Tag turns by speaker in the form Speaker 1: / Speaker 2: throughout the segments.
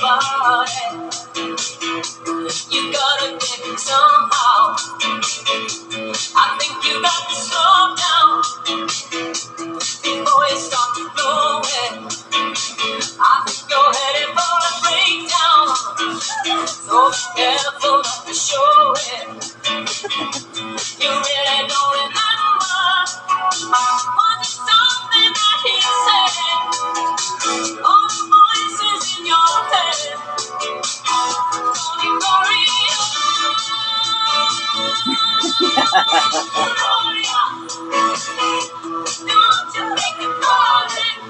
Speaker 1: body. You gotta get it somehow. I think you got to slow down before you start to blow it. I think you're headed for a breakdown, so be careful not to show it. You really don't remember. Was it something that he said? All the voices in your head. Don't you think about it?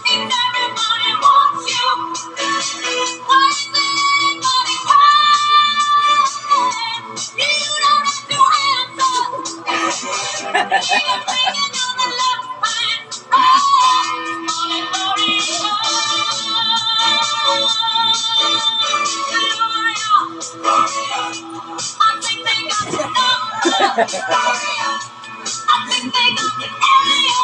Speaker 1: If everybody wants you, why is anybody crying? You don't have to answer. You're thinking on the left hand. Morning glory. I think they got your number. I think they got the area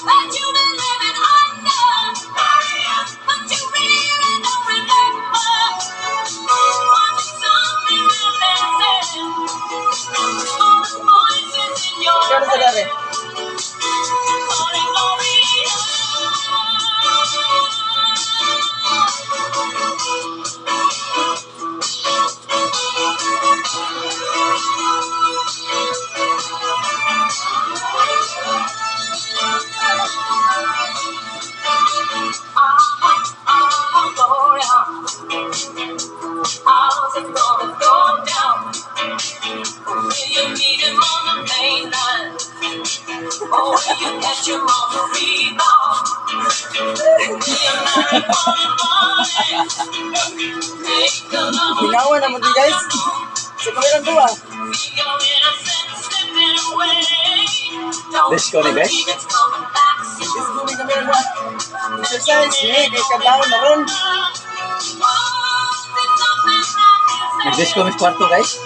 Speaker 1: that you've been living under, but you really don't remember. Was it something that they said? All the voices in your head. Morning glory. How's it gonna go down? Will you meet him on the main line? Or will you catch him on the rebound? Will you marry for the money? Take the love
Speaker 2: Ginawa naman di guys. Sa kamerang dua.
Speaker 1: your innocence slipping away. Don't
Speaker 2: Let's go, guys.
Speaker 1: believe it's coming back soon.
Speaker 2: Let's go may kamerang dua. Exercise ni kay kadlawon na ron. Nag-disco mis kwarto guys.